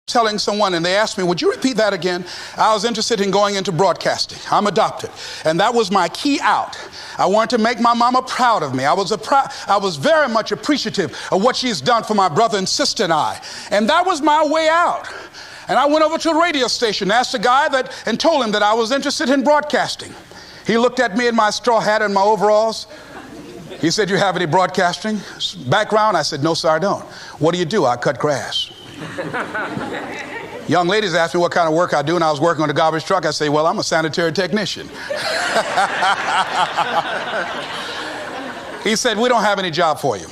telling someone, and they asked me, would you repeat that again? I was interested in going into broadcasting. I'm adopted. And that was my key out. I wanted to make my mama proud of me. I was very much appreciative of what she's done for my brother and sister and I. And that was my way out. And I went over to a radio station, asked a guy and told him that I was interested in broadcasting. He looked at me in my straw hat and my overalls. He said, you have any broadcasting background? I said, no, sir, I don't. What do you do? I cut grass. Young ladies asked me what kind of work I do, and I was working on a garbage truck. I say, well, I'm a sanitary technician. He said, we don't have any job for you.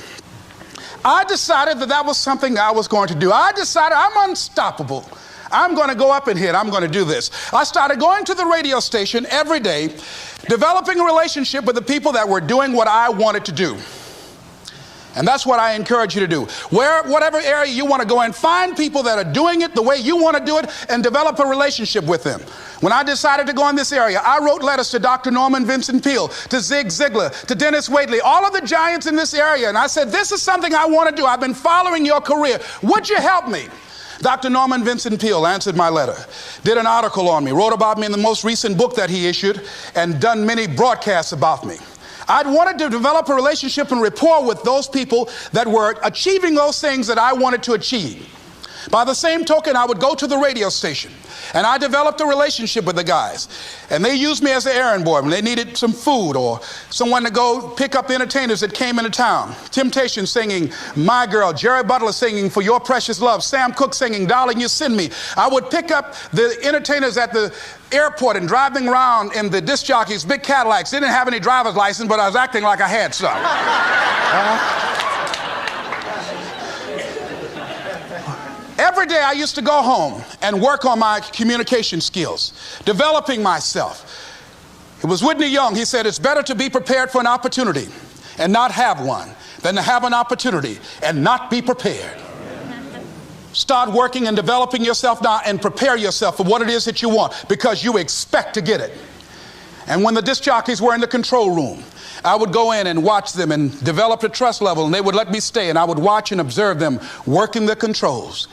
I decided that was something I was going to do. I decided I'm unstoppable. I'm going to go up in here and I'm going to do this. I started going to the radio station every day, developing a relationship with the people that were doing what I wanted to do. And that's what I encourage you to do. Whatever area you want to go in, find people that are doing it the way you want to do it and develop a relationship with them. When I decided to go in this area, I wrote letters to Dr. Norman Vincent Peale, to Zig Ziglar, to Dennis Waitley, all of the giants in this area. And I said, this is something I want to do. I've been following your career. Would you help me? Dr. Norman Vincent Peale answered my letter, did an article on me, wrote about me in the most recent book that he issued, and done many broadcasts about me. I'd wanted to develop a relationship and rapport with those people that were achieving those things that I wanted to achieve. By the same token, I would go to the radio station, and I developed a relationship with the guys. And they used me as an errand boy when they needed some food or someone to go pick up entertainers that came into town. Temptation singing My Girl, Jerry Butler singing For Your Precious Love, Sam Cooke singing Darling You Send Me. I would pick up the entertainers at the airport and drive them around in the disc jockeys, big Cadillacs. They didn't have any driver's license, but I was acting like I had some. Every day I used to go home and work on my communication skills, developing myself. It was Whitney Young. He said, it's better to be prepared for an opportunity and not have one than to have an opportunity and not be prepared. Start working and developing yourself now and prepare yourself for what it is that you want, because you expect to get it. And when the disc jockeys were in the control room, I would go in and watch them and develop a trust level, and they would let me stay, and I would watch and observe them working the controls.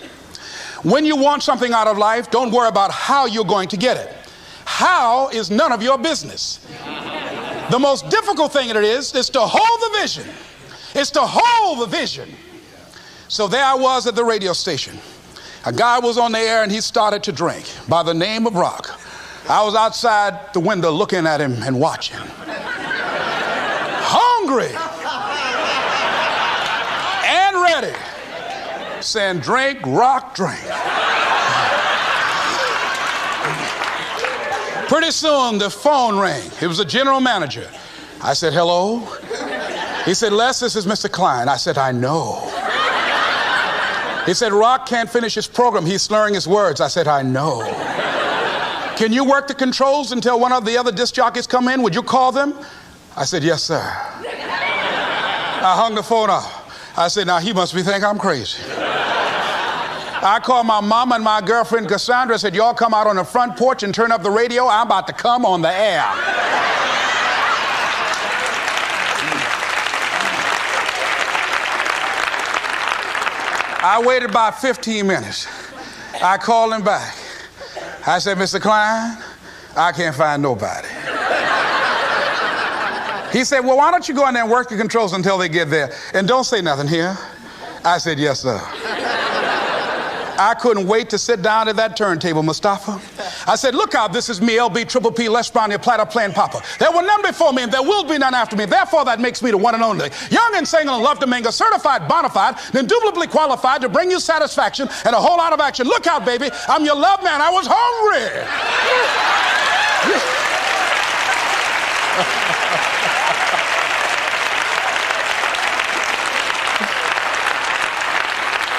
When you want something out of life, don't worry about how you're going to get it. How is none of your business. The most difficult thing it is to hold the vision. It's to hold the vision. So there I was at the radio station. A guy was on the air and he started to drink by the name of Rock. I was outside the window looking at him and watching. Hungry and ready, saying, drink, Rock, drink. Pretty soon the phone rang. It was the general manager. I said, hello. He said, Les, this is Mr. Klein. I said, I know. He said, Rock can't finish his program. He's slurring his words. I said, I know. Can you work the controls until one of the other disc jockeys come in? Would you call them? I said, yes, sir. I hung the phone up. I said, now he must be thinking I'm crazy. I called my mama and my girlfriend Cassandra. I said, y'all come out on the front porch and turn up the radio. I'm about to come on the air. I waited about 15 minutes. I called him back. I said, Mr. Klein, I can't find nobody. He said, well, why don't you go in there and work the controls until they get there? And don't say nothing here. I said, yes, sir. I couldn't wait to sit down at that turntable, Mustafa. I said, look out, this is me, LB, Triple P, Les Brown, your platter playing Papa. There were none before me and there will be none after me. Therefore, that makes me the one and only. Young and single and love to mingle, certified, bona fide, indubitably qualified to bring you satisfaction and a whole lot of action. Look out, baby, I'm your love man. I was hungry.